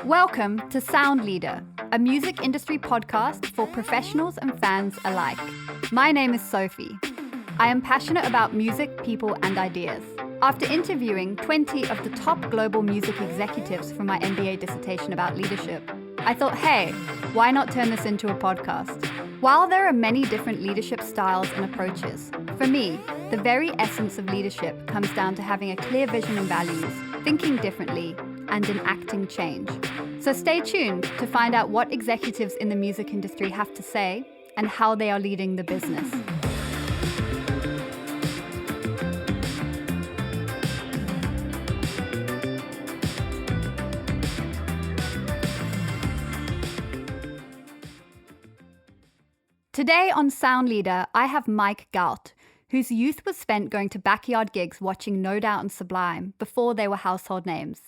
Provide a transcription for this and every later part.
Welcome to Sound Leader, a music industry podcast for professionals and fans alike. My name is Sophie. I am passionate about music, people, and ideas. After interviewing 20 of the top global music executives for my MBA dissertation about leadership, I thought, hey, why not turn this into a podcast? While there are many different leadership styles and approaches, for me, the very essence of leadership comes down to having a clear vision and values, thinking differently, and enacting change. So stay tuned to find out what executives in the music industry have to say and how they are leading the business. Today on Sound Leader, I have Mike Galt, whose youth was spent going to backyard gigs watching No Doubt and Sublime before they were household names.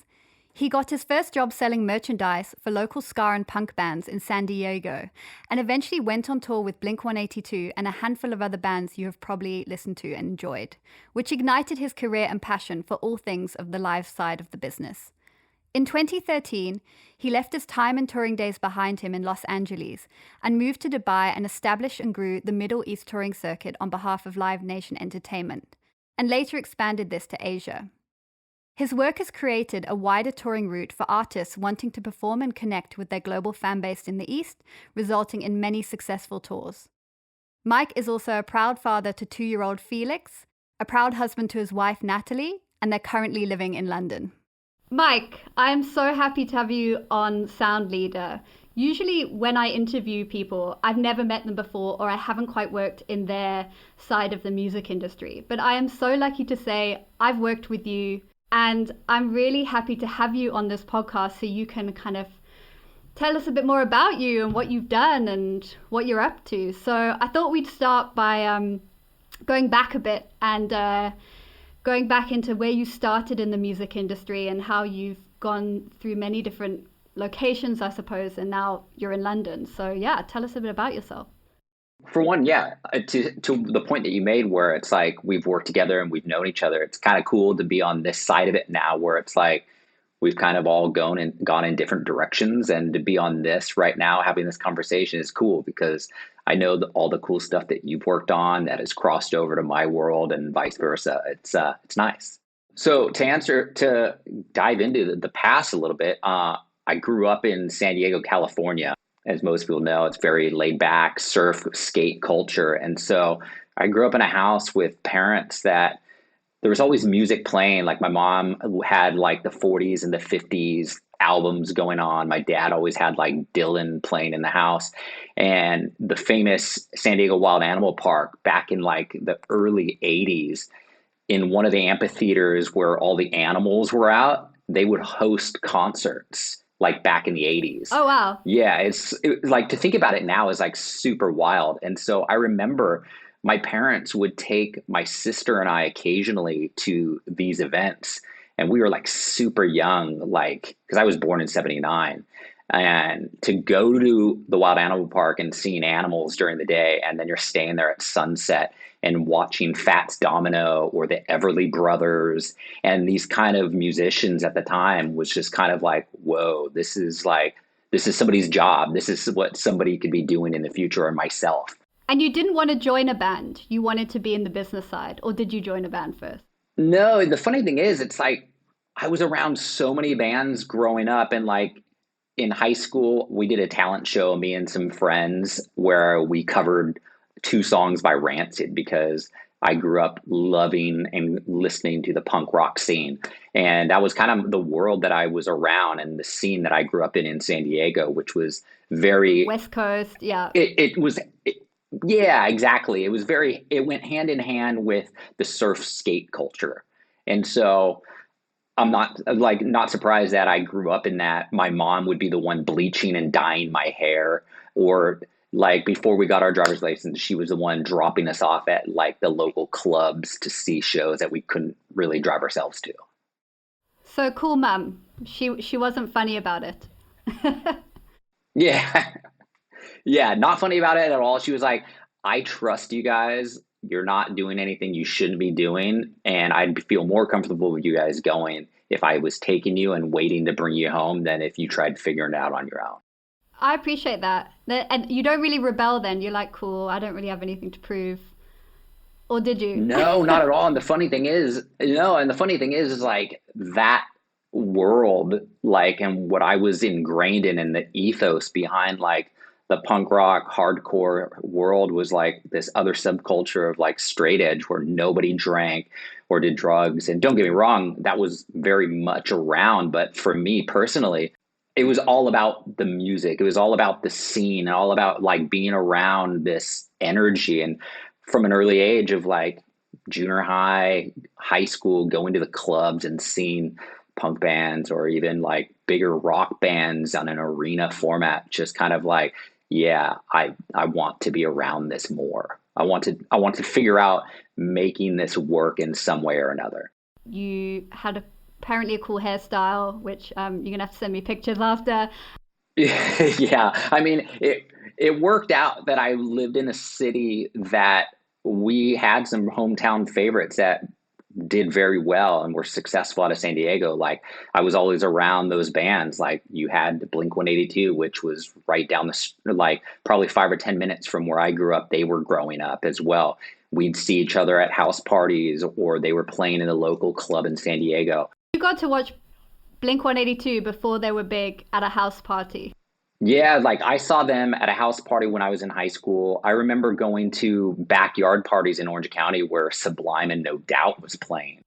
He got his first job selling merchandise for local ska and punk bands in San Diego, and eventually went on tour with Blink-182 and a handful of other bands you have probably listened to and enjoyed, which ignited his career and passion for all things of the live side of the business. In 2013, he left his time and touring days behind him in Los Angeles and moved to Dubai and established and grew the Middle East touring circuit on behalf of Live Nation Entertainment, and later expanded this to Asia. His work has created a wider touring route for artists wanting to perform and connect with their global fan base in the East, resulting in many successful tours. Mike is also a proud father to 2-year-old Felix, a proud husband to his wife Natalie, and they're currently living in London. Mike, I'm so happy to have you on Sound Leader. Usually when I interview people, I've never met them before or I haven't quite worked in their side of the music industry. But I am so lucky to say I've worked with you, and I'm really happy to have you on this podcast so you can kind of tell us a bit more about you and what you've done and what you're up to. So I thought we'd start by going back a bit and going back into where you started in the music industry and how you've gone through many different locations, I suppose, and now you're in London. So yeah, tell us a bit about yourself. For one, yeah, to the point that you made where it's like we've worked together and we've known each other, it's kind of cool to be on this side of it now where it's like we've kind of all gone in different directions, and to be on this right now having this conversation is cool because I know all the cool stuff that you've worked on that has crossed over to my world and vice versa. It's nice. So to dive into the past a little bit, I grew up in San Diego, California. As most people know, it's very laid back, surf, skate culture. And so I grew up in a house with parents that there was always music playing. Like my mom had like the 40s and the 50s albums going on. My dad always had like Dylan playing in the house. And the famous San Diego Wild Animal Park back in like the early 80s, in one of the amphitheaters where all the animals were out, they would host concerts. Like back in the 80s. Oh, wow. Yeah, it like to think about it now is like super wild. And so I remember my parents would take my sister and I occasionally to these events. And we were like super young, like, because I was born in 79. And to go to the Wild Animal Park and seeing animals during the day, and then you're staying there at sunset and watching Fats Domino or the Everly Brothers and these kind of musicians at the time was just kind of like, whoa, this is somebody's job. This is what somebody could be doing in the future, or myself. And you didn't want to join a band. You wanted to be in the business side, or did you join a band first? No, the funny thing is, it's like I was around so many bands growing up, and like in high school, we did a talent show, me and some friends, where we covered 2 songs by Rancid because I grew up loving and listening to the punk rock scene. And that was kind of the world that I was around and the scene that I grew up in San Diego, which was very West Coast. Yeah. Yeah, exactly. It went hand in hand with the surf skate culture. And so I'm not surprised that I grew up in that. My mom would be the one bleaching and dyeing my hair, or like before we got our driver's license, she was the one dropping us off at like the local clubs to see shows that we couldn't really drive ourselves to. So cool, mom. She wasn't funny about it. Yeah. Yeah, not funny about it at all. She was like, I trust you guys. You're not doing anything you shouldn't be doing, and I'd feel more comfortable with you guys going if I was taking you and waiting to bring you home than if you tried figuring it out on your own. I appreciate that. And you don't really rebel then. You're like, cool, I don't really have anything to prove. Or did you? No, not at all. And the funny thing is, is like that world, like, and what I was ingrained in and the ethos behind like the punk rock hardcore world was like this other subculture of like straight edge where nobody drank or did drugs. And don't get me wrong, that was very much around. But for me personally, it was all about the music. It was all about the scene, all about like being around this energy. And from an early age of like junior high, high school, going to the clubs and seeing punk bands or even like bigger rock bands on an arena format, just kind of like, yeah, I want to be around this more. I want to figure out making this work in some way or another. You had apparently a cool hairstyle, which you're gonna have to send me pictures after. Yeah, I mean, it worked out that I lived in a city that we had some hometown favorites that did very well and were successful out of San Diego. Like I was always around those bands. Like you had Blink 182, which was right down like probably 5 or 10 minutes from where I grew up. They were growing up as well. We'd see each other at house parties or they were playing in a local club in San Diego. You got to watch Blink 182 before they were big at a house party. Yeah, like I saw them at a house party when I was in high school. I remember going to backyard parties in Orange County where Sublime and No Doubt was playing.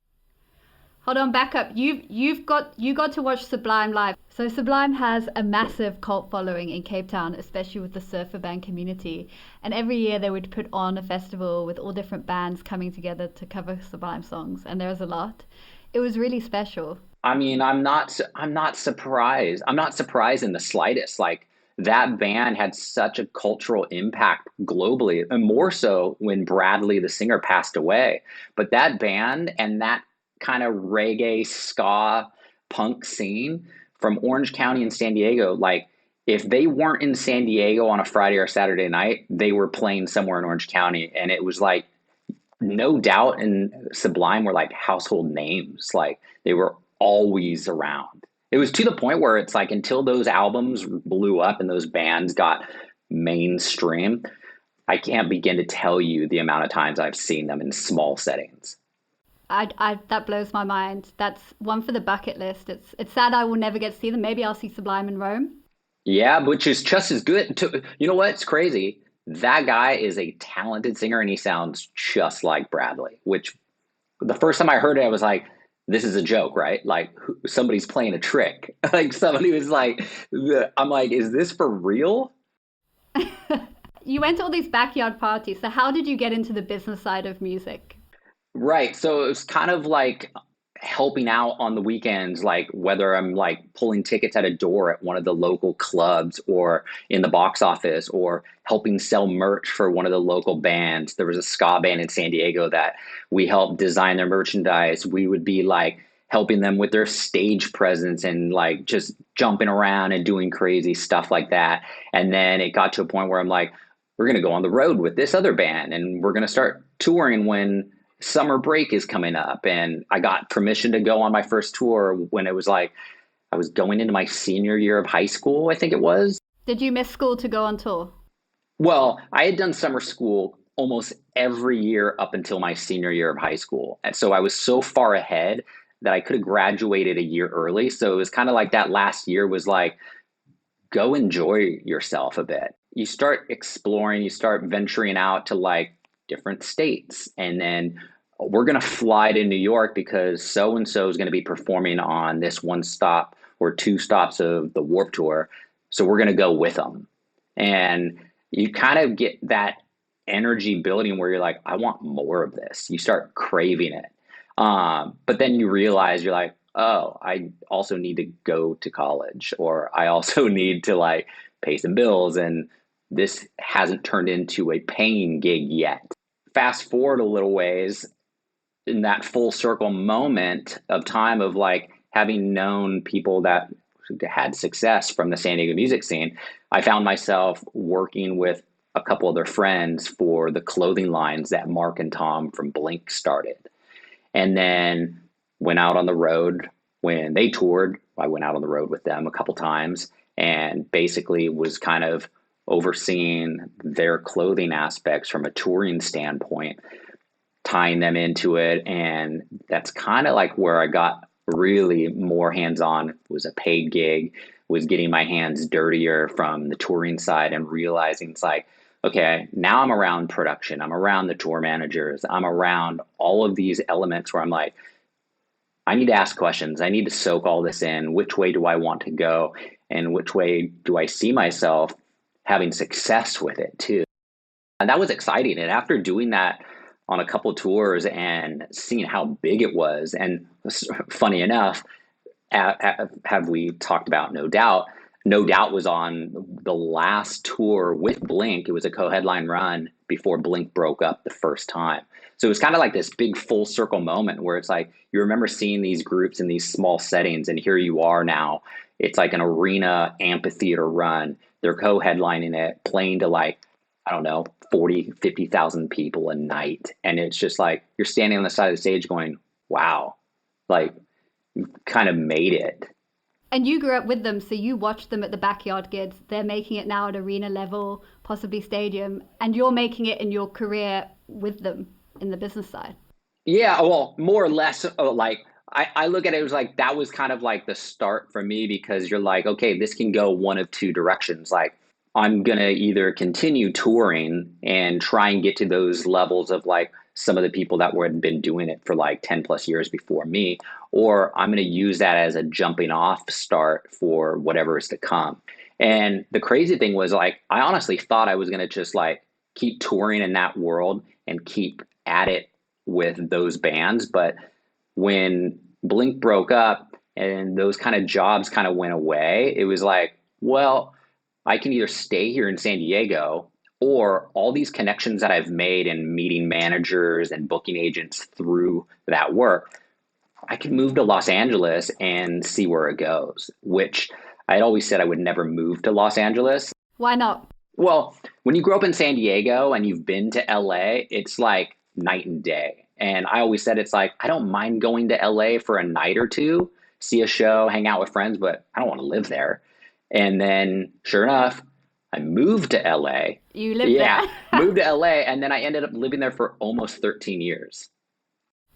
Hold on, back up. You got to watch Sublime live. So Sublime has a massive cult following in Cape Town, especially with the surfer band community. And every year they would put on a festival with all different bands coming together to cover Sublime songs, and there was a lot. It was really special. I mean, I'm not surprised. I'm not surprised in the slightest. Like that band had such a cultural impact globally, and more so when Bradley, the singer, passed away. But that band and that kind of reggae ska punk scene from Orange County and San Diego, like if they weren't in San Diego on a Friday or Saturday night, they were playing somewhere in Orange County, and it was like No Doubt and Sublime were like household names. Like they were always around. It was to the point where it's like until those albums blew up and those bands got mainstream, I can't begin to tell you the amount of times I've seen them in small settings. That blows my mind. That's one for the bucket list. It's sad I will never get to see them. Maybe I'll see Sublime in Rome. Yeah, which is just as good. You know what? It's crazy. That guy is a talented singer and he sounds just like Bradley, which the first time I heard it, I was like, this is a joke, right? Like somebody's playing a trick. Like somebody was like, I'm like, is this for real? You went to all these backyard parties. So how did you get into the business side of music? Right. So it was kind of like helping out on the weekends, like whether I'm like pulling tickets at a door at one of the local clubs or in the box office or helping sell merch for one of the local bands. There was a ska band in San Diego that we helped design their merchandise. We would be like helping them with their stage presence and like just jumping around and doing crazy stuff like that. And then it got to a point where I'm like, we're going to go on the road with this other band and we're going to start touring when summer break is coming up. And I got permission to go on my first tour when it was like I was going into my senior year of high school, I think it was. Did you miss school to go on tour? Well, I had done summer school almost every year up until my senior year of high school. And so I was so far ahead that I could have graduated a year early. So it was kind of like that last year was like, go enjoy yourself a bit. You start exploring, you start venturing out to like different states. And then we're going to fly to New York because so and so is going to be performing on this one stop or two stops of the Warp Tour. So we're going to go with them. And you kind of get that energy building where you're like, I want more of this. You start craving it. But then you realize you're like, oh, I also need to go to college or I also need to like pay some bills. And this hasn't turned into a paying gig yet. Fast forward a little ways in that full circle moment of time of like having known people that had success from the San Diego music scene, I found myself working with a couple of their friends for the clothing lines that Mark and Tom from Blink started. And then went out on the road when they toured, I went out on the road with them a couple times and basically was kind of overseeing their clothing aspects from a touring standpoint, tying them into it. And that's kind of like where I got really more hands-on. It was a paid gig, was getting my hands dirtier from the touring side and realizing it's like, okay, now I'm around production, I'm around the tour managers, I'm around all of these elements where I'm like, I need to ask questions. I need to soak all this in. Which way do I want to go? And which way do I see myself having success with it too? And that was exciting. And after doing that on a couple tours and seeing how big it was, and funny enough, have we talked about No Doubt? No Doubt was on the last tour with Blink. It was a co-headline run before Blink broke up the first time. So it was kind of like this big full circle moment where it's like you remember seeing these groups in these small settings, and here you are now. It's like an arena amphitheater run. They're co-headlining it, playing to like, I don't know, 40, 50,000 people a night. And it's just like you're standing on the side of the stage going, wow, like you kind of made it. And you grew up with them, so you watched them at the backyard gigs. They're making it now at arena level, possibly stadium, and you're making it in your career with them in the business side. Yeah, well, more or less, like I look at it as like that was kind of like the start for me because you're like, okay, this can go one of two directions. Like I'm gonna either continue touring and try and get to those levels of like some of the people that had been doing it for like 10 plus years before me, or I'm gonna use that as a jumping off start for whatever is to come. And the crazy thing was like I honestly thought I was gonna just like keep touring in that world and keep at it with those bands. But when Blink broke up and those kind of jobs kind of went away, it was like, well, I can either stay here in San Diego or all these connections that I've made and meeting managers and booking agents through that work, I can move to Los Angeles and see where it goes, which I'd always said I would never move to Los Angeles. Why not? Well, when you grow up in San Diego and you've been to LA, it's like night and day. And I always said it's like, I don't mind going to LA for a night or two, see a show, hang out with friends, but I don't want to live there. And then sure enough, I moved to LA. You live Yeah, there. moved to LA. And then I ended up living there for almost 13 years.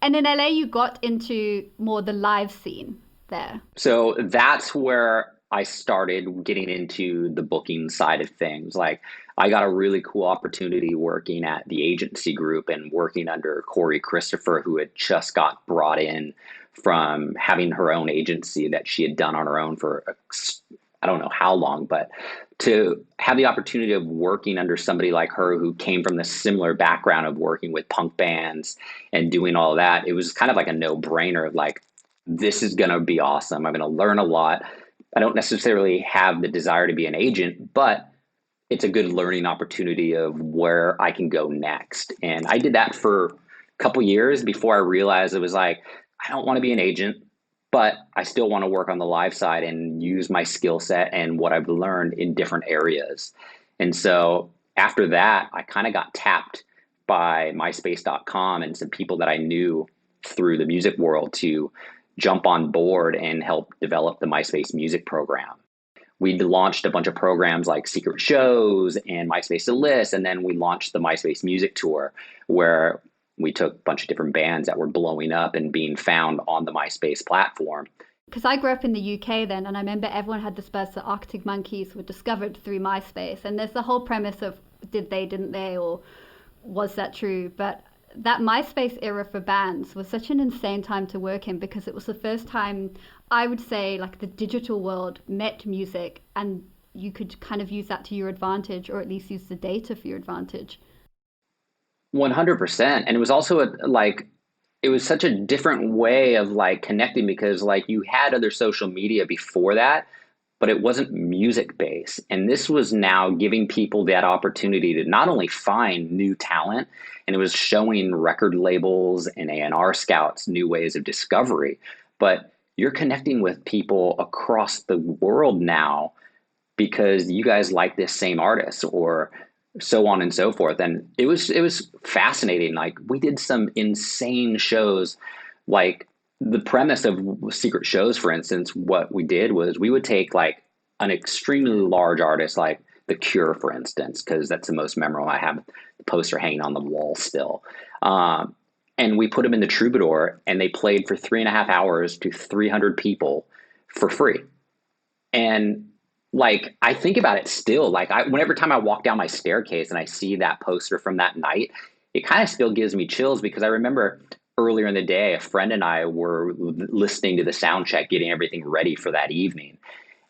And in LA, you got into more the live scene there. So that's where I started getting into the booking side of things. Like I got a really cool opportunity working at the agency group and working under Corey Christopher, who had just got brought in from having her own agency that she had done on her own for I don't know how long, but to have the opportunity of working under somebody like her who came from the similar background of working with punk bands and doing all of that, it was kind of like a no-brainer of like, this is going to be awesome. I'm going to learn a lot. I don't necessarily have the desire to be an agent, but it's a good learning opportunity of where I can go next. And I did that for a couple years before I realized it was like, I don't want to be an agent, but I still want to work on the live side and use my skill set and what I've learned in different areas. And so after that, I kind of got tapped by MySpace.com and some people that I knew through the music world to jump on board and help develop the MySpace music program. We launched a bunch of programs like Secret Shows and MySpace to List, and then we launched the MySpace Music Tour, where we took a bunch of different bands that were blowing up and being found on the MySpace platform. Because I grew up in the UK then, and I remember everyone had this buzz that Arctic Monkeys were discovered through MySpace. And there's the whole premise of did they, didn't they, or was that true? But that MySpace era for bands was such an insane time to work in because it was the first time I would say like the digital world met music and you could kind of use that to your advantage or at least use the data for your advantage. 100%. And it was also like, it was such a different way of like connecting because like you had other social media before that, but it wasn't music based. And this was now giving people that opportunity to not only find new talent, and it was showing record labels and A&R scouts new ways of discovery, but you're connecting with people across the world now because you guys like this same artist or so on and so forth. And it was fascinating. Like we did some insane shows. Like the premise of secret shows, for instance, what we did was we would take like an extremely large artist, like The Cure, for instance, because that's the most memorable. I have the poster hanging on the wall still. Um, and we put them in the Troubadour, and they played for 3.5 hours to 300 people for free. And like I think about it still, like whenever time I walk down my staircase and I see that poster from that night, it kind of still gives me chills because I remember earlier in the day, a friend and I were listening to the sound check, getting everything ready for that evening,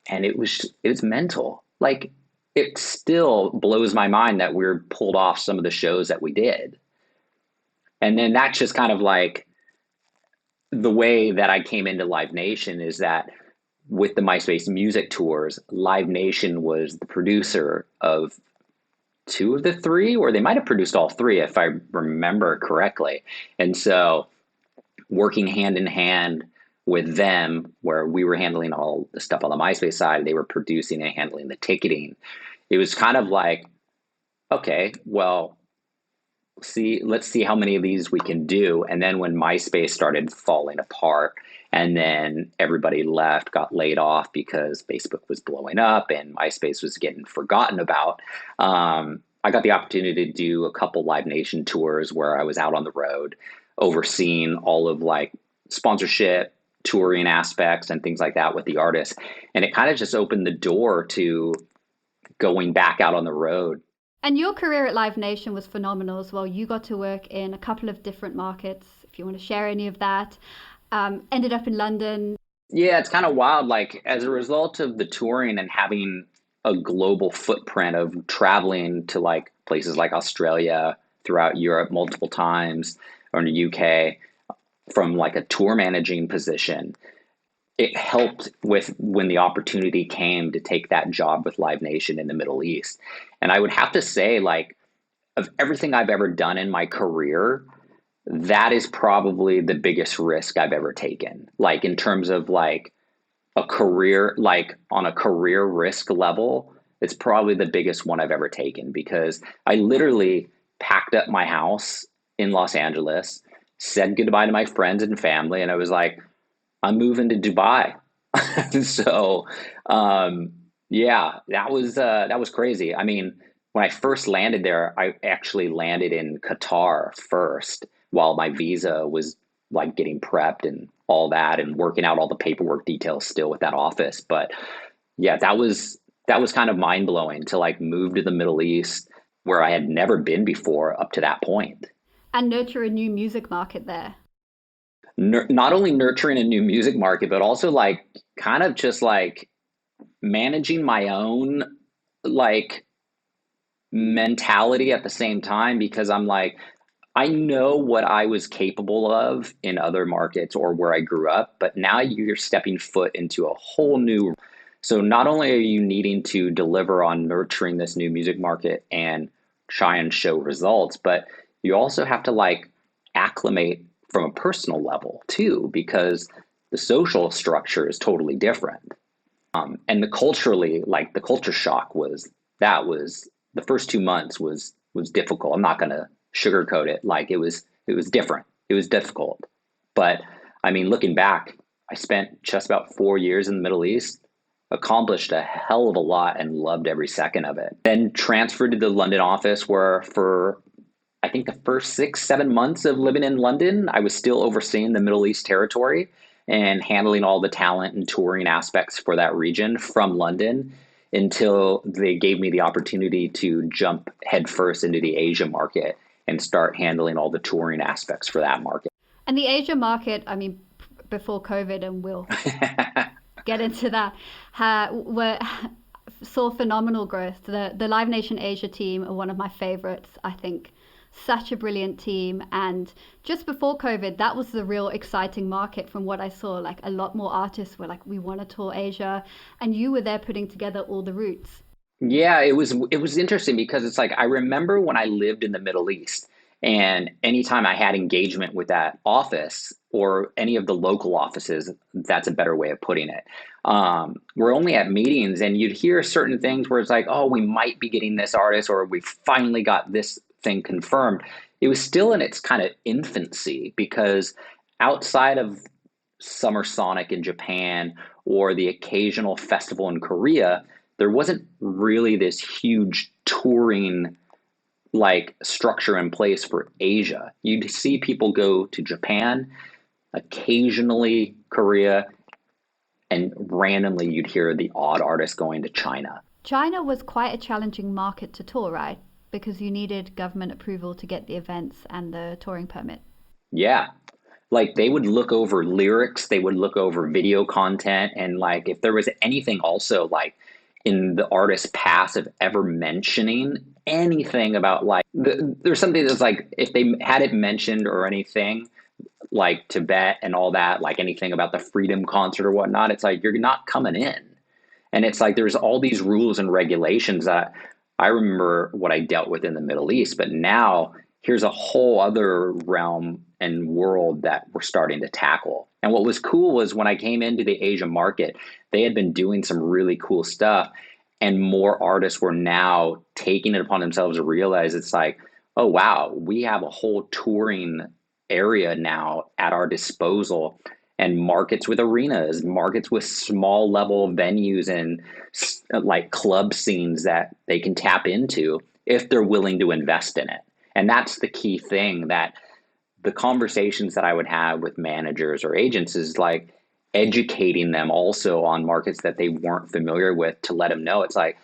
and it was mental. Like it still blows my mind that we're pulled off some of the shows that we did, and then that's just kind of like the way that I came into Live Nation is that with the MySpace music tours, Live Nation was the producer of two of the three, or they might have produced all three if I remember correctly. And so working hand in hand with them, where we were handling all the stuff on the MySpace side, they were producing and handling the ticketing. It was kind of like, okay, well, let's see how many of these we can do. And then when MySpace started falling apart and then everybody left, got laid off because Facebook was blowing up and MySpace was getting forgotten about, I got the opportunity to do a couple Live Nation tours where I was out on the road overseeing all of like sponsorship, touring aspects and things like that with the artists. And it kind of just opened the door to going back out on the road. And your career at Live Nation was phenomenal as well. You got to work in a couple of different markets, if you want to share any of that. Ended up in London. Yeah, it's kind of wild. Like as a result of the touring and having a global footprint of traveling to like places like Australia, throughout Europe multiple times, or in the UK, from like a tour managing position, it helped with when the opportunity came to take that job with Live Nation in the Middle East. And I would have to say, like, of everything I've ever done in my career, that is probably the biggest risk I've ever taken. Like in terms of like a career, like on a career risk level, it's probably the biggest one I've ever taken because I literally packed up my house in Los Angeles, said goodbye to my friends and family, and I was like, I'm moving to Dubai. So, yeah, that was crazy. I mean, when I first landed there, I actually landed in Qatar first while my visa was like getting prepped and all that and working out all the paperwork details still with that office. But yeah, that was kind of mind blowing to like move to the Middle East where I had never been before up to that point. And nurture a new music market there. Not only nurturing a new music market, but also like kind of just like managing my own like mentality at the same time because I'm like, I know what I was capable of in other markets or where I grew up, but now you're stepping foot into a whole new. So not only are you needing to deliver on nurturing this new music market and try and show results, but you also have to like acclimate from a personal level too, because the social structure is totally different. And the culturally, like the culture shock was the first 2 months was difficult. I'm not gonna sugarcoat it. Like it was different. It was difficult. But I mean, looking back, I spent just about 4 years in the Middle East, accomplished a hell of a lot and loved every second of it. Then transferred to the London office where for I think the first 6, 7 months of living in London, I was still overseeing the Middle East territory and handling all the talent and touring aspects for that region from London until they gave me the opportunity to jump headfirst into the Asia market and start handling all the touring aspects for that market. And the Asia market, I mean, before COVID, and we'll get into that, saw phenomenal growth. The Live Nation Asia team are one of my favorites, I think. Such a brilliant team. And just before COVID, that was the real exciting market from what I saw. Like a lot more artists were like, we want to tour Asia. And you were there putting together all the routes. Yeah, it was interesting because it's like I remember when I lived in the Middle East and anytime I had engagement with that office or any of the local offices, that's a better way of putting it. We're only at meetings and you'd hear certain things where it's like, oh, we might be getting this artist or we finally got this thing confirmed. It was still in its kind of infancy because outside of Summer Sonic in Japan or the occasional festival in Korea, there wasn't really this huge touring like structure in place for Asia. You'd see people go to Japan, occasionally Korea, and randomly you'd hear the odd artist going to China. China was quite a challenging market to tour, right? Because you needed government approval to get the events and the touring permit. Yeah. Like they would look over lyrics, they would look over video content, and like if there was anything also like in the artist's past of ever mentioning anything about like there's something that's like if they had it mentioned or anything like Tibet and all that, like anything about the Freedom Concert or whatnot, it's like you're not coming in. And it's like there's all these rules and regulations that I remember what I dealt with in the Middle East, but now here's a whole other realm and world that we're starting to tackle. And what was cool was when I came into the Asia market, they had been doing some really cool stuff, and more artists were now taking it upon themselves to realize it's like, oh, wow, we have a whole touring area now at our disposal, and markets with arenas, markets with small level venues and like club scenes that they can tap into if they're willing to invest in it. And that's the key thing, that the conversations that I would have with managers or agents is like educating them also on markets that they weren't familiar with, to let them know it's like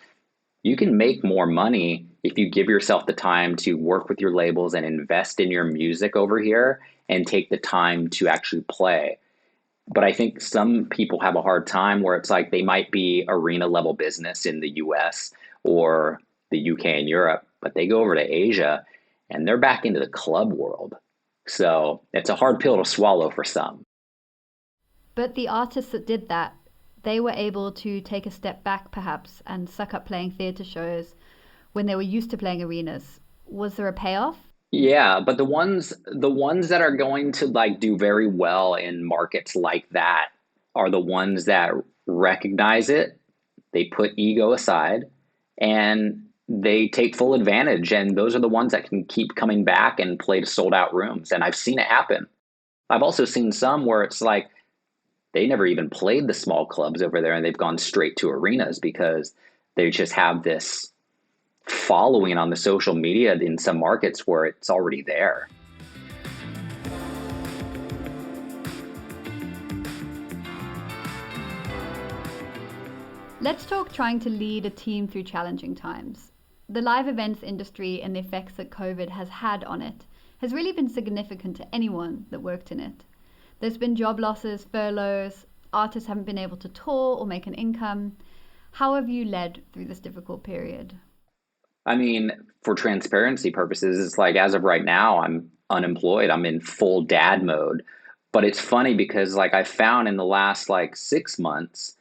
you can make more money if you give yourself the time to work with your labels and invest in your music over here and take the time to actually play. But I think some people have a hard time where it's like they might be arena level business in the US or the UK and Europe, but they go over to Asia and they're back into the club world. So it's a hard pill to swallow for some. But the artists that did that, they were able to take a step back perhaps and suck up playing theatre shows when they were used to playing arenas. Was there a payoff? Yeah, but the ones that are going to like do very well in markets like that are the ones that recognize it, they put ego aside, and they take full advantage, and those are the ones that can keep coming back and play to sold out rooms, and I've seen it happen. I've also seen some where it's like they never even played the small clubs over there and they've gone straight to arenas because they just have this following on the social media in some markets where it's already there. Let's talk trying to lead a team through challenging times. The live events industry and the effects that COVID has had on it has really been significant to anyone that worked in it. There's been job losses, furloughs, artists haven't been able to tour or make an income. How have you led through this difficult period? I mean, for transparency purposes, it's like as of right now, I'm unemployed. I'm in full dad mode. But it's funny because like I found in the last like 6 months,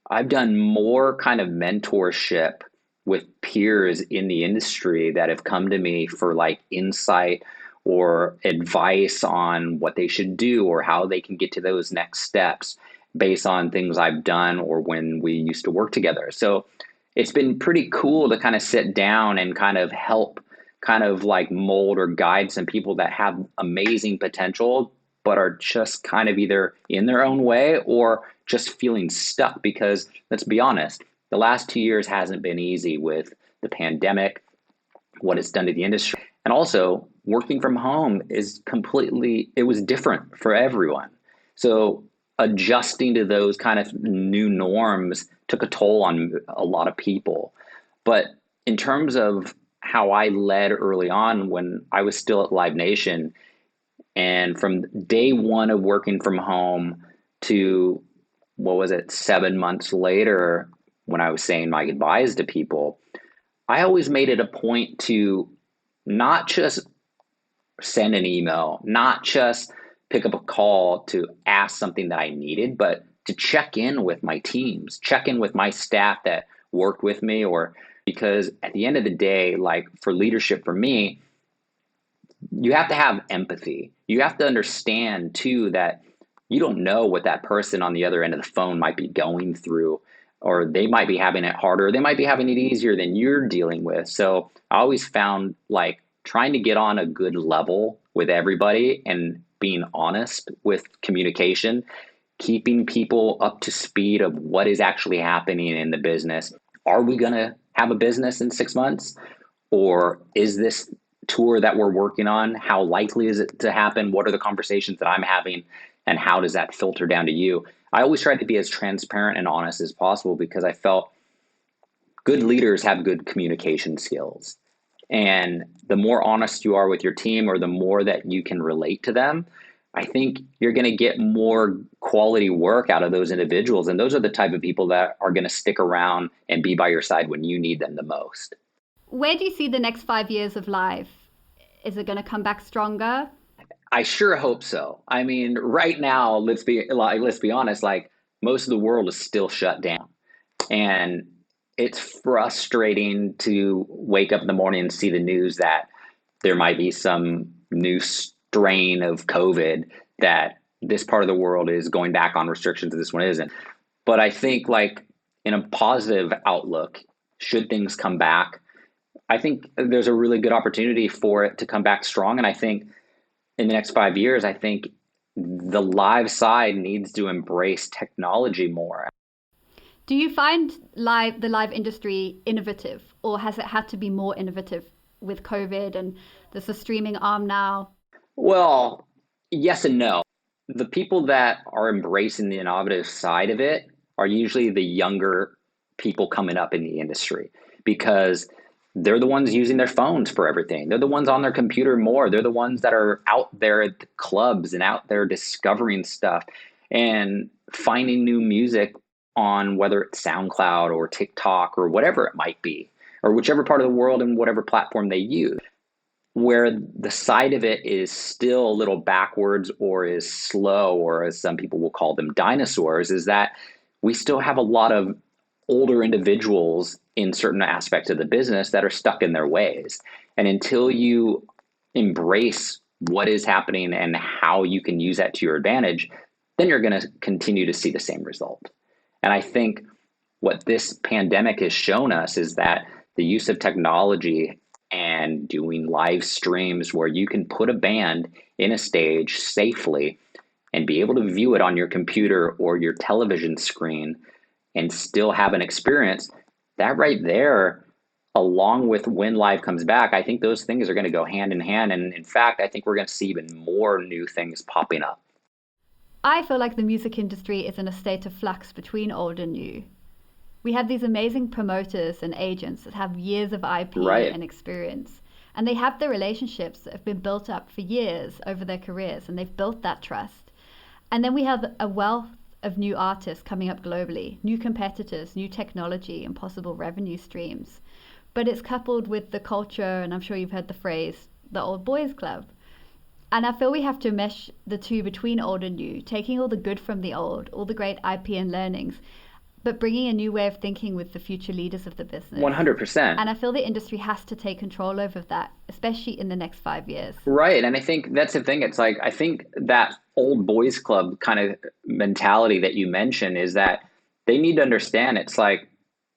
I've done more kind of mentorship with peers in the industry that have come to me for like insight or advice on what they should do or how they can get to those next steps based on things I've done or when we used to work together. So it's been pretty cool to kind of sit down and kind of help kind of like mold or guide some people that have amazing potential but are just kind of either in their own way or just feeling stuck, because let's be honest, the last 2 years hasn't been easy with the pandemic, what it's done to the industry. And also working from home is completely, it was different for everyone. So adjusting to those kind of new norms took a toll on a lot of people. But in terms of how I led early on when I was still at Live Nation, and from day one of working from home to what was it, 7 months later, when I was saying my goodbyes to people, I always made it a point to not just send an email, not just pick up a call to ask something that I needed, but to check in with my teams, check in with my staff that worked with me, or because at the end of the day, like for leadership for me, you have to have empathy. You have to understand too that you don't know what that person on the other end of the phone might be going through, or they might be having it harder, they might be having it easier than you're dealing with. So I always found like trying to get on a good level with everybody and being honest with communication keeping people up to speed of what is actually happening in the business. Are we going to have a business in 6 months? Or is this tour that we're working on, how likely is it to happen? What are the conversations that I'm having? And how does that filter down to you? I always tried to be as transparent and honest as possible because I felt good leaders have good communication skills. And the more honest you are with your team or the more that you can relate to them, I think you're going to get more quality work out of those individuals. And those are the type of people that are going to stick around and be by your side when you need them the most. Where do you see the next 5 years of live? Is it going to come back stronger? I sure hope so. I mean, right now, let's be honest, like most of the world is still shut down. And it's frustrating to wake up in the morning and see the news that there might be some new strain of COVID, that this part of the world is going back on restrictions and this one isn't. But I think, like, in a positive outlook, should things come back, I think there's a really good opportunity for it to come back strong. And I think in the next 5 years, I think the live side needs to embrace technology more. Do you find the live industry innovative, or has it had to be more innovative with COVID and there's a streaming arm now? Well, yes and no. The people that are embracing the innovative side of it are usually the younger people coming up in the industry because they're the ones using their phones for everything. They're the ones on their computer more. They're the ones that are out there at the clubs and out there discovering stuff and finding new music on whether it's SoundCloud or TikTok or whatever it might be, or whichever part of the world and whatever platform they use. Where the side of it is still a little backwards or is slow, or as some people will call them, dinosaurs, is that we still have a lot of older individuals in certain aspects of the business that are stuck in their ways. And until you embrace what is happening and how you can use that to your advantage, then you're going to continue to see the same result. And I think what this pandemic has shown us is that the use of technology and doing live streams where you can put a band in a stage safely and be able to view it on your computer or your television screen and still have an experience, that right there, along with when live comes back, I think those things are going to go hand in hand. And in fact, I think we're going to see even more new things popping up. I feel like the music industry is in a state of flux between old and new. We have these amazing promoters and agents that have years of IP Right. and experience, and they have the relationships that have been built up for years over their careers, and they've built that trust. And then we have a wealth of new artists coming up globally, new competitors, new technology, and possible revenue streams. But it's coupled with the culture, and I'm sure you've heard the phrase, the old boys club. And I feel we have to mesh the two between old and new, taking all the good from the old, all the great IP and learnings, but bringing a new way of thinking with the future leaders of the business. 100%. And I feel the industry has to take control over that, especially in the next 5 years. Right. And I think that's the thing. It's like, I think that old boys club kind of mentality that you mentioned is that they need to understand it's like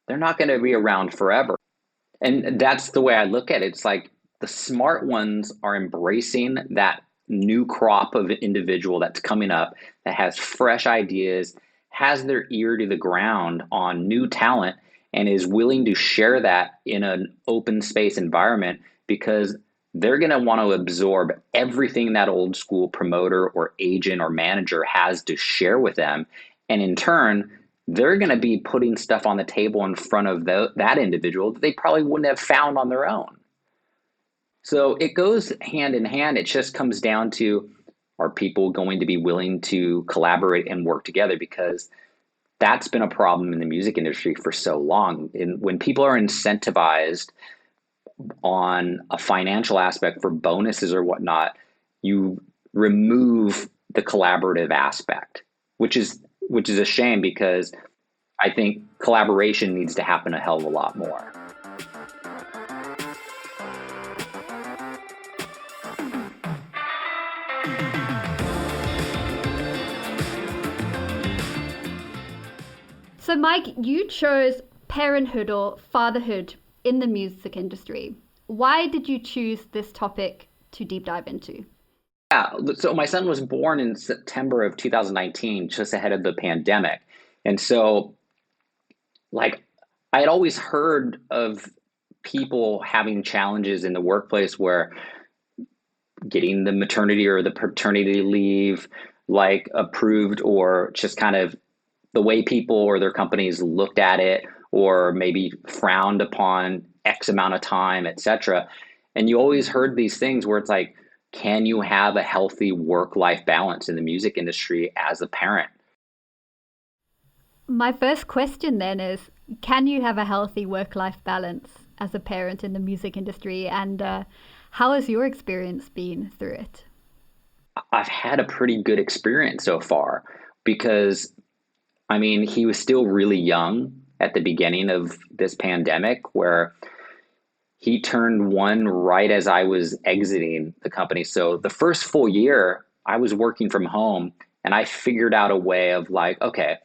they're not going to be around forever. And that's the way I look at it. It's like the smart ones are embracing that new crop of individual that's coming up that has fresh ideas, has their ear to the ground on new talent, and is willing to share that in an open space environment because they're going to want to absorb everything that old school promoter or agent or manager has to share with them. And in turn, they're going to be putting stuff on the table in front of that individual that they probably wouldn't have found on their own. So it goes hand in hand. It just comes down to, are people going to be willing to collaborate and work together? Because that's been a problem in the music industry for so long. And when people are incentivized on a financial aspect for bonuses or whatnot, you remove the collaborative aspect, which is a shame because I think collaboration needs to happen a hell of a lot more. So, Mike, you chose parenthood or fatherhood in the music industry. Why did you choose this topic to deep dive into? Yeah, so my son was born in September of 2019, just ahead of the pandemic. And so, like, I had always heard of people having challenges in the workplace where getting the maternity or the paternity leave like approved, or just kind of the way people or their companies looked at it, or maybe frowned upon X amount of time, etc. And you always heard these things where it's like, can you have a healthy work life balance in the music industry as a parent? My first question then is, can you have a healthy work life balance as a parent in the music industry? And how has your experience been through it? I've had a pretty good experience so far because, I mean, he was still really young at the beginning of this pandemic, where he turned one right as I was exiting the company. So the first full year, I was working from home, and I figured out a way of like, okay,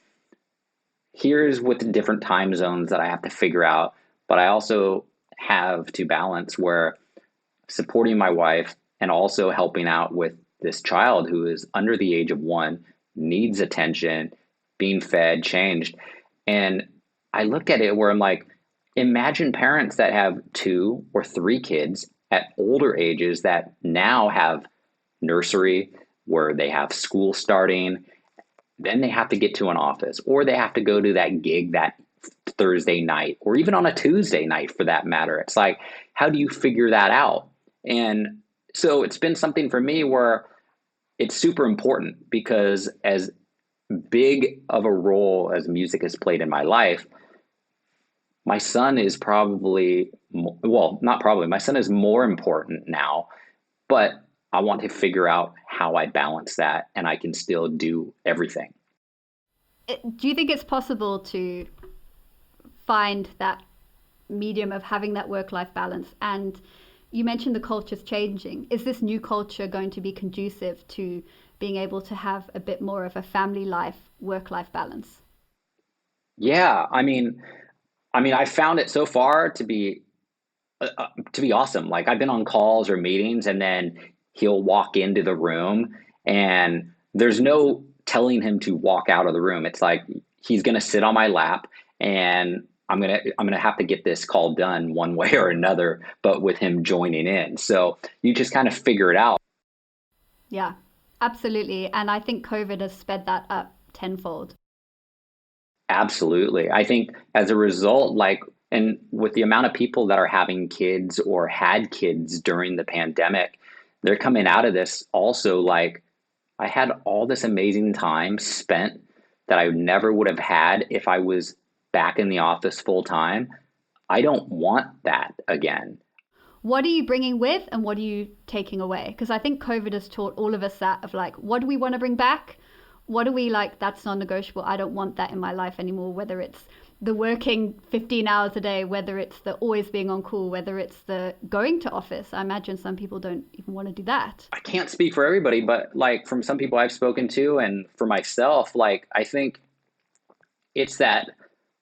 here's what the different time zones that I have to figure out. But I also have to balance where supporting my wife and also helping out with this child who is under the age of 1, needs attention, being fed, changed. And I looked at it where I'm like, imagine parents that have 2 or 3 kids at older ages that now have nursery, where they have school starting, then they have to get to an office, or they have to go to that gig that Thursday night, or even on a Tuesday night for that matter. It's like, how do you figure that out? And so it's been something for me where it's super important, because as big of a role as music has played in my life, my son is probably, well, not probably, my son is more important now, but I want to figure out how I balance that and I can still do everything. Do you think it's possible to find that medium of having that work life balance? And you mentioned the culture's changing. Is this new culture going to be conducive to being able to have a bit more of a family life, work life balance? Yeah, I mean, I found it so far to be awesome. Like, I've been on calls or meetings, and then he'll walk into the room, and there's no telling him to walk out of the room. It's like he's gonna sit on my lap, and I'm gonna have to get this call done one way or another, but with him joining in. So you just kind of figure it out. Yeah, absolutely. And I think COVID has sped that up tenfold. Absolutely. I think as a result, like, and with the amount of people that are having kids or had kids during the pandemic, they're coming out of this also like, I had all this amazing time spent that I never would have had if I was back in the office full time. I don't want that again. What are you bringing with and what are you taking away? Because I think COVID has taught all of us that of like, what do we want to bring back? What do we like? That's non negotiable. I don't want that in my life anymore. Whether it's the working 15 hours a day, whether it's the always being on call, whether it's the going to office. I imagine some people don't even want to do that. I can't speak for everybody, but like from some people I've spoken to and for myself, like, I think it's that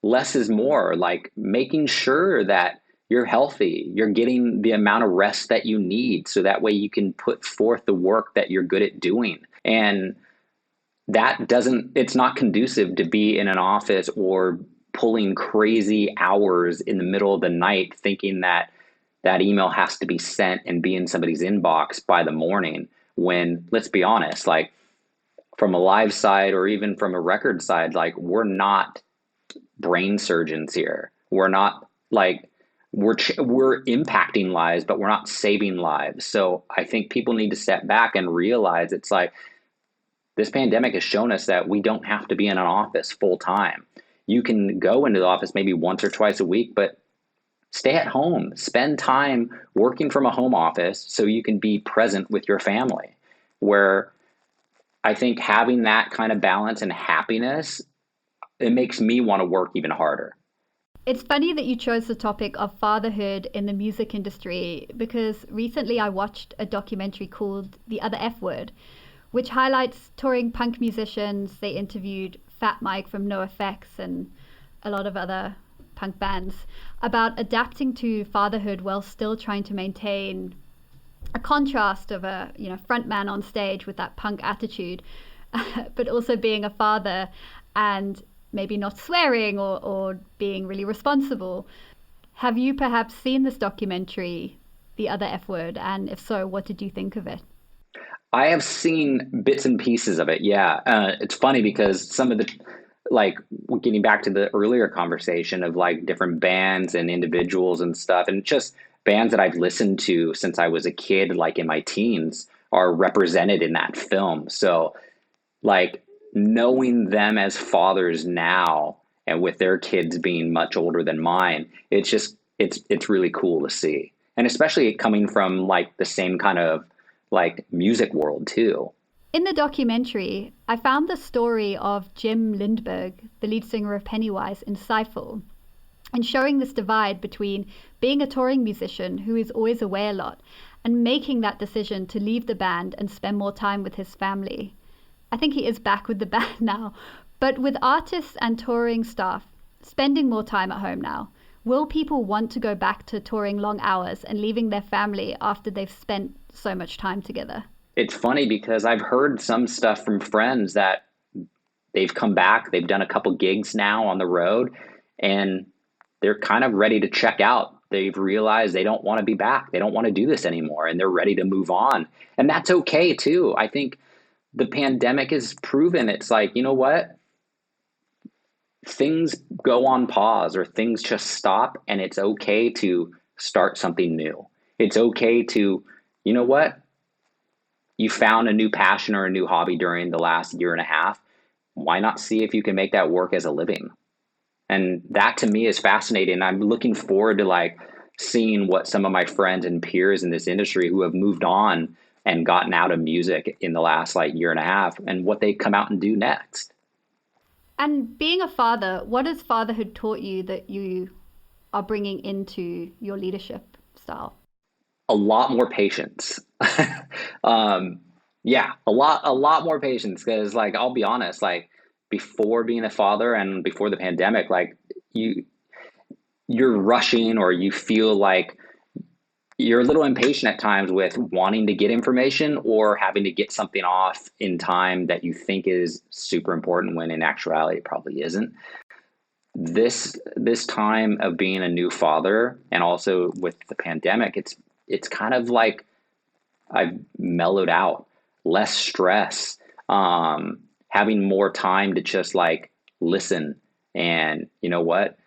less is more, like making sure that you're healthy, you're getting the amount of rest that you need so that way you can put forth the work that you're good at doing. And that doesn't, it's not conducive to be in an office or pulling crazy hours in the middle of the night thinking that that email has to be sent and be in somebody's inbox by the morning, when, let's be honest, like, from a live side or even from a record side, like, we're not brain surgeons here. We're not like, we're impacting lives, but we're not saving lives. So I think people need to step back and realize it's like, this pandemic has shown us that we don't have to be in an office full time. You can go into the office maybe once or twice a week, but stay at home, spend time working from a home office so you can be present with your family. Where I think having that kind of balance and happiness, it makes me want to work even harder. It's funny that you chose the topic of fatherhood in the music industry because recently I watched a documentary called The Other F Word, which highlights touring punk musicians. They interviewed Fat Mike from NoFX and a lot of other punk bands about adapting to fatherhood while still trying to maintain a contrast of a front man on stage with that punk attitude, but also being a father and maybe not swearing or being really responsible. Have you perhaps seen this documentary, The Other F Word? And if so, what did you think of it? I have seen bits and pieces of it. Yeah. It's funny because some of the, like, getting back to the earlier conversation of like different bands and individuals and stuff, and just bands that I've listened to since I was a kid, like in my teens, are represented in that film. So, like, knowing them as fathers now and with their kids being much older than mine, it's really cool to see. And especially coming from like the same kind of like music world too. In the documentary, I found the story of Jim Lindberg, the lead singer of Pennywise, insightful, and showing this divide between being a touring musician who is always away a lot and making that decision to leave the band and spend more time with his family. I think he is back with the band now, but with artists and touring staff spending more time at home now, will people want to go back to touring long hours and leaving their family after they've spent so much time together? It's funny because I've heard some stuff from friends that they've come back, they've done a couple gigs now on the road, and they're kind of ready to check out. They've realized they don't want to be back. They don't want to do this anymore, and they're ready to move on. And that's okay too. I think the pandemic has proven it's like, you know what? Things go on pause or things just stop, and it's okay to start something new. It's okay to, you know what? You found a new passion or a new hobby during the last year and a half. Why not see if you can make that work as a living? And that to me is fascinating. I'm looking forward to like seeing what some of my friends and peers in this industry who have moved on and gotten out of music in the last like year and a half and what they come out and do next. And being a father, what has fatherhood taught you that you are bringing into your leadership style? A lot more patience. Yeah, a lot more patience because like I'll be honest, like before being a father and before the pandemic, like you you're rushing or you feel like you're a little impatient at times with wanting to get information or having to get something off in time that you think is super important when in actuality it probably isn't. This time of being a new father and also with the pandemic, it's kind of like I've mellowed out, less stress, having more time to just like listen and you know what,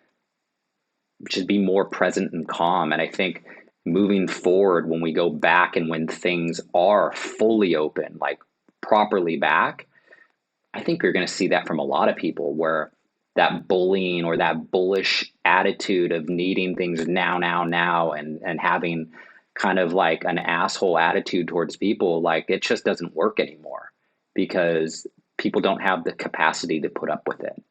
just be more present and calm. And I think moving forward, when we go back and when things are fully open, like properly back, I think you're going to see that from a lot of people where that bullying or that bullish attitude of needing things now, and having kind of like an asshole attitude towards people, like it just doesn't work anymore because people don't have the capacity to put up with it.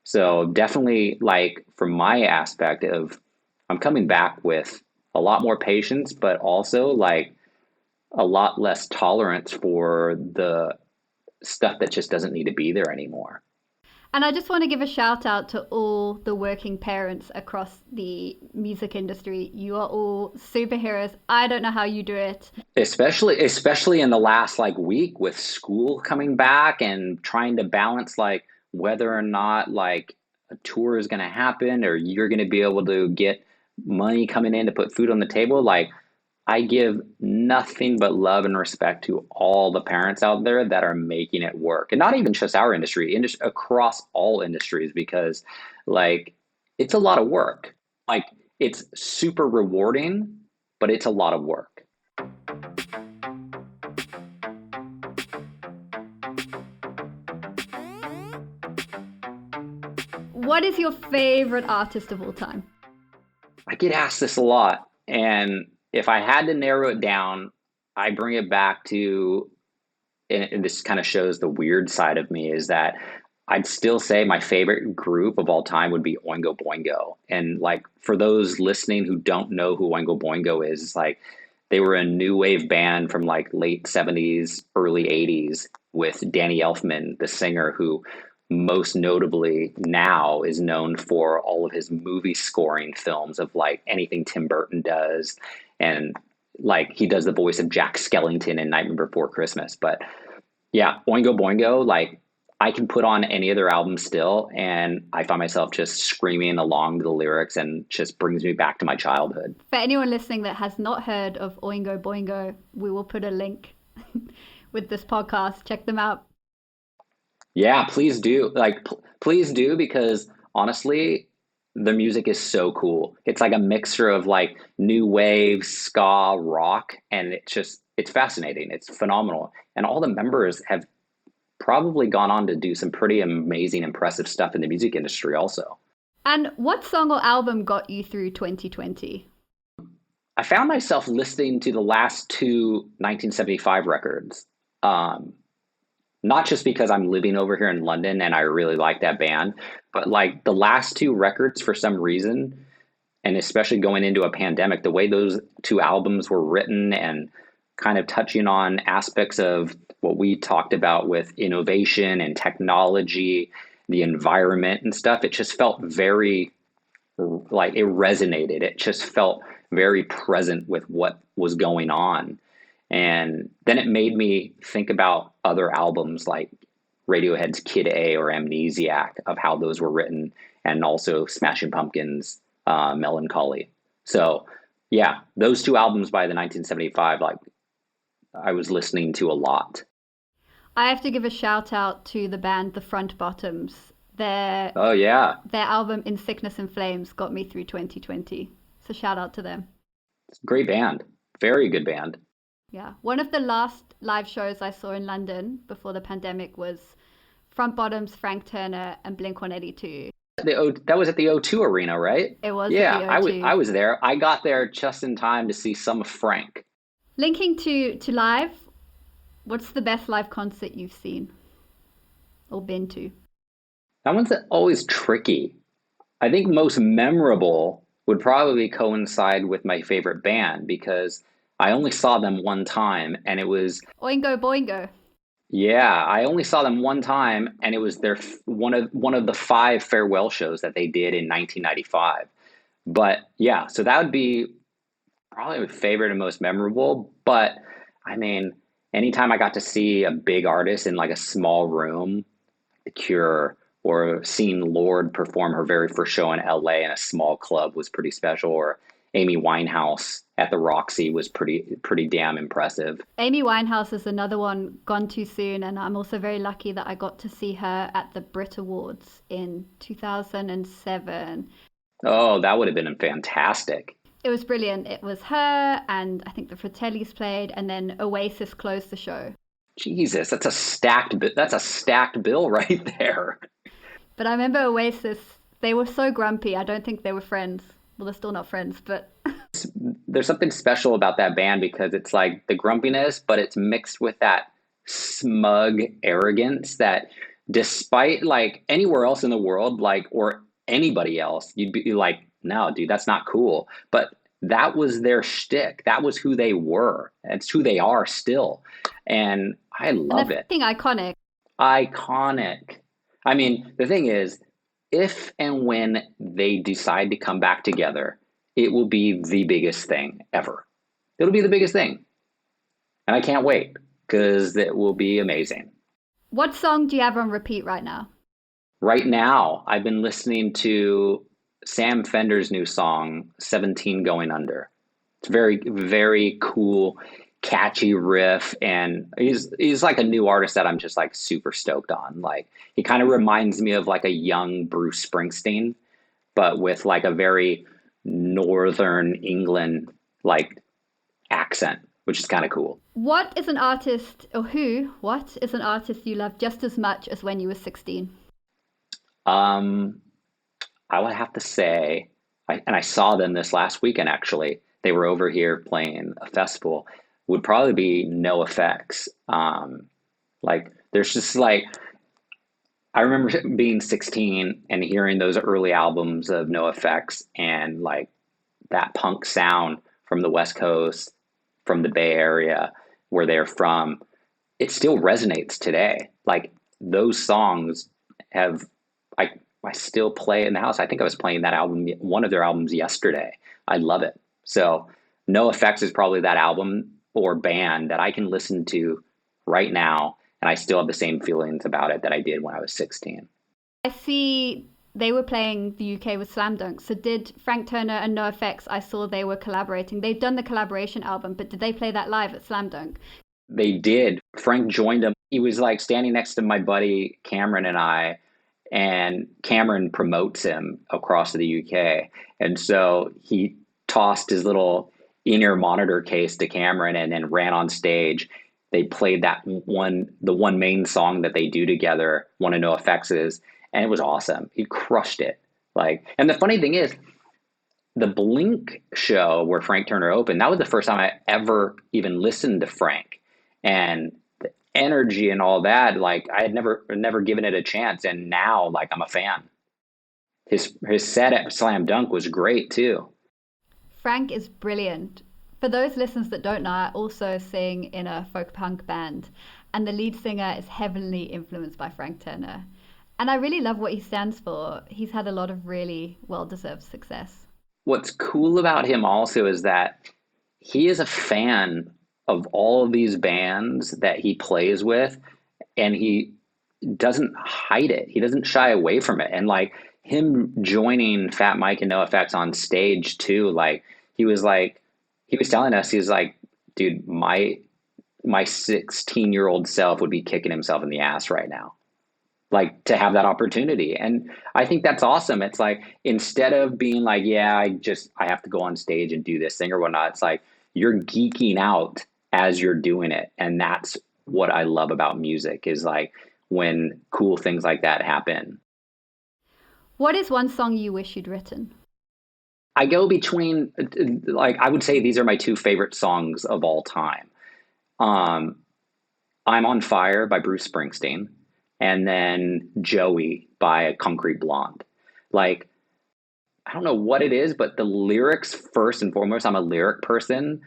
So definitely like from my aspect of I'm coming back with a lot more patience, but also like a lot less tolerance for the stuff that just doesn't need to be there anymore. And I just want to give a shout out to all the working parents across the music industry. You are all superheroes. I don't know how you do it. Especially in the last like week with school coming back and trying to balance like whether or not like a tour is going to happen or you're going to be able to get money coming in to put food on the table. Like I give nothing but love and respect to all the parents out there that are making it work. And not even just our industry across all industries, because like it's a lot of work. Like it's super rewarding, but it's a lot of work. What is your favorite artist of all time? I get asked this a lot. And if I had to narrow it down, I bring it back to, and this kind of shows the weird side of me, is that I'd still say my favorite group of all time would be Oingo Boingo. And like for those listening who don't know who Oingo Boingo is, it's like they were a new wave band from like late 70s, early 80s with Danny Elfman, the singer who most notably now is known for all of his movie scoring films of like anything Tim Burton does and like he does the voice of Jack Skellington in Nightmare Before Christmas. But yeah, Oingo Boingo, like I can put on any of their albums still, and I find myself just screaming along to the lyrics, and just brings me back to my childhood. For anyone listening that has not heard of Oingo Boingo, we will put a link with this podcast. Check them out. Yeah, please do. Like, please do, because honestly, the music is so cool. It's like a mixture of like new wave, ska, rock, and it's fascinating. It's phenomenal. And all the members have probably gone on to do some pretty amazing, impressive stuff in the music industry also. And what song or album got you through 2020? I found myself listening to the last two 1975 records. Um, Not just because I'm living over here in London and I really like that band, but like the last two records for some reason, and especially going into a pandemic, the way those two albums were written and kind of touching on aspects of what we talked about with innovation and technology, the environment and stuff, it just felt very, like, it resonated. It just felt very present with what was going on. And then it made me think about other albums like Radiohead's Kid A or Amnesiac, of how those were written, and also Smashing Pumpkins' Melancholy. So yeah, those two albums by the 1975, like I was listening to a lot. I have to give a shout out to the band The Front Bottoms. Their Oh yeah, their album In Sickness and Flames got me through 2020. So shout out to them. great band, very good band. Yeah. One of the last live shows I saw in London before the pandemic was Front Bottoms, Frank Turner, and Blink 182. That was at the O2 Arena, right? It was at Yeah, the I O2. was there. I got there just in time to see some of Frank. Linking to live, what's the best live concert you've seen or been to? That one's always tricky. I think most memorable would probably coincide with my favorite band, because I only saw them one time, and it was, Oingo Boingo. yeah, I only saw them one time, and it was one of the five farewell shows that they did in 1995. But yeah, so that would be probably my favorite and most memorable. But I mean, anytime I got to see a big artist in like a small room, The Cure, or seeing Lorde perform her very first show in LA in a small club was pretty special. Or Amy Winehouse at the Roxy was pretty damn impressive. Amy Winehouse is another one gone too soon, and I'm also very lucky that I got to see her at the Brit Awards in 2007. Oh, that would have been fantastic. It was brilliant. It was her, and I think the Fratellis played, and then Oasis closed the show. Jesus, that's a stacked bill right there. But I remember Oasis, they were so grumpy. I don't think they were friends. Well, they're still not friends, but There's something special about that band, because it's like the grumpiness, but it's mixed with that smug arrogance that, despite like anywhere else in the world, like, or anybody else, you'd be like, no, dude, that's not cool. But that was their shtick. That was who they were. It's who they are still. And I and love they're it. fucking iconic. Iconic. I mean, the thing is, if and when they decide to come back together, it will be the biggest thing ever. It'll be the biggest thing. And I can't wait, because it will be amazing. What song do you have on repeat right now? Right now, I've been listening to Sam Fender's new song, 17 Going Under. It's very, very cool, catchy riff, and he's like a new artist that I'm just like super stoked on. Like, he kind of reminds me of like a young Bruce Springsteen, but with like a very northern England like accent, which is kind of cool. What is an artist you love just as much as when you were 16? Um, I would have to say, and I saw them this last weekend actually. They were over here playing a festival. Would probably be No Effects. Like, there's just like, I remember being 16 and hearing those early albums of No Effects, and like that punk sound from the West Coast, from the Bay Area, where they're from. It still resonates today. Like, those songs have, I I still play it in the house. I think I was playing that album, one of their albums yesterday. I love it. So No Effects is probably that album or band that I can listen to right now and I still have the same feelings about it that I did when I was 16. I see they were playing the UK with Slam Dunk. So did Frank Turner and No Effects, I saw they were collaborating. They'd done the collaboration album, but did they play that live at Slam Dunk? They did. Frank joined them. He was like standing next to my buddy Cameron and I, and Cameron promotes him across the UK. And so he tossed his little in-ear monitor case to Cameron and then ran on stage. They played the one main song that they do together, one of No Effects's, and it was awesome. He crushed it. Like, and the funny thing is, the Blink show where Frank Turner opened, that was the first time I ever even listened to Frank. And the energy and all that, like I had never given it a chance. And now like I'm a fan. His set at Slam Dunk was great too. Frank is brilliant. For those listeners that don't know, I also sing in a folk punk band, and the lead singer is heavily influenced by Frank Turner. And I really love what he stands for. He's had a lot of really well-deserved success. What's cool about him also is that he is a fan of all of these bands that he plays with, and he doesn't hide it. He doesn't shy away from it. And like him joining Fat Mike and No Effects on stage too, he was like he was telling us, he was like, dude, my 16-year-old self would be kicking himself in the ass right now. Like to have that opportunity. And I think that's awesome. It's like instead of being like, yeah, I have to go on stage and do this thing or whatnot, it's like you're geeking out as you're doing it. And that's what I love about music is like when cool things like that happen. What is one song you wish you'd written? I go between like I would say these are my two favorite songs of all time. Um, I'm on Fire by Bruce Springsteen, and then Joey by Concrete Blonde. Like, I don't know what it is, but the lyrics, first and foremost, I'm a lyric person,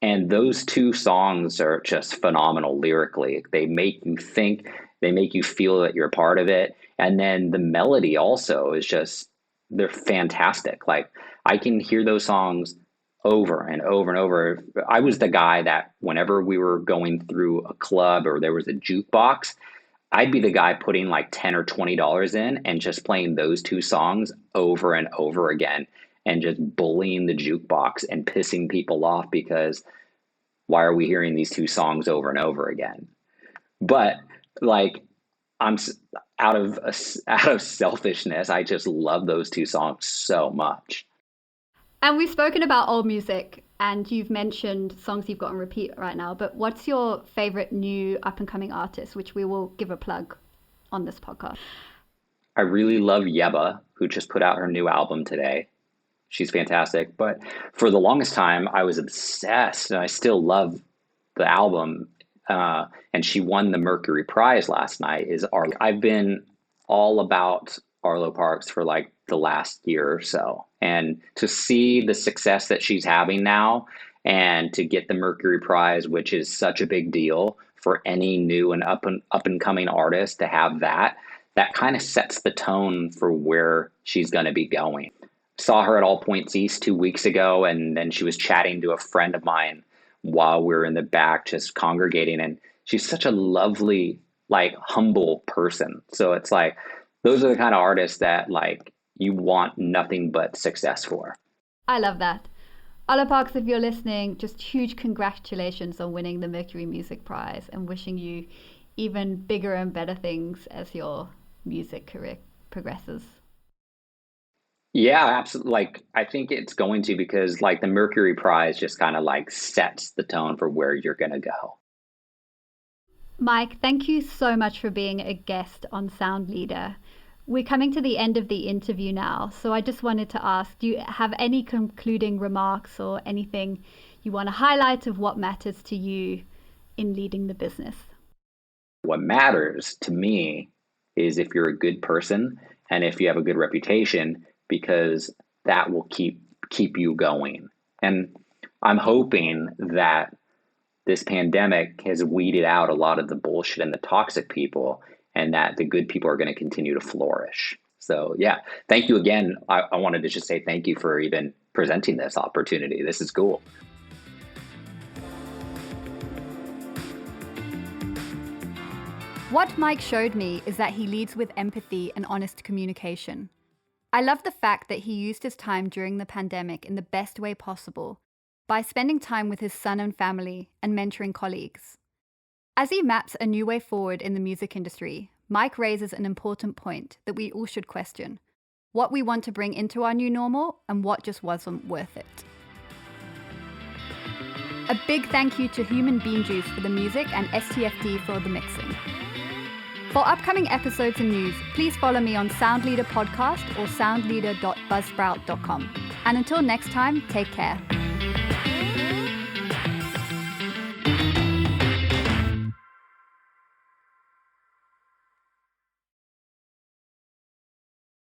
and those two songs are just phenomenal lyrically. They make you think, they make you feel that you're a part of it. And then the melody also is just, they're fantastic. Like, I can hear those songs over and over and over. I was the guy that whenever we were going through a club or there was a jukebox, I'd be the guy putting like $10 or $20 in and just playing those two songs over and over again and just bullying the jukebox and pissing people off because why are we hearing these two songs over and over again? But like I'm out of selfishness, I just love those two songs so much. And we've spoken about old music, and you've mentioned songs you've got on repeat right now, but what's your favorite new up and coming artist, which we will give a plug on this podcast? I really love Yeba, who just put out her new album today. She's fantastic. But for the longest time, I was obsessed, and I still love the album. And she won the Mercury Prize last night. I've been all about Arlo Parks for like the last year or so, and to see the success that she's having now, and to get the Mercury Prize, which is such a big deal for any new and up and coming artist to have that kind of sets the tone for where she's going to be going. Saw her at All Points East 2 weeks ago, and then she was chatting to a friend of mine while we were in the back just congregating, and she's such a lovely, like humble person. So it's like those are the kind of artists that like you want nothing but success for. I love that. Arlo Parks, if you're listening, just huge congratulations on winning the Mercury Music Prize, and wishing you even bigger and better things as your music career progresses. Yeah, absolutely. Like I think it's going to, because like the Mercury Prize just kind of like sets the tone for where you're going to go. Mike, thank you so much for being a guest on Sound Leader. We're coming to the end of the interview now, so I just wanted to ask, do you have any concluding remarks or anything you want to highlight of what matters to you in leading the business? What matters to me is if you're a good person and if you have a good reputation, because that will keep you going. And I'm hoping that this pandemic has weeded out a lot of the bullshit and the toxic people, and that the good people are going to continue to flourish. So yeah, thank you again. I wanted to just say thank you for even presenting this opportunity. This is cool. What Mike showed me is that he leads with empathy and honest communication. I love the fact that he used his time during the pandemic in the best way possible by spending time with his son and family and mentoring colleagues. As he maps a new way forward in the music industry, Mike raises an important point that we all should question: what we want to bring into our new normal and what just wasn't worth it. A big thank you to Human Bean Juice for the music and STFD for the mixing. For upcoming episodes and news, please follow me on Soundleader Podcast or soundleader.buzzsprout.com. And until next time, take care.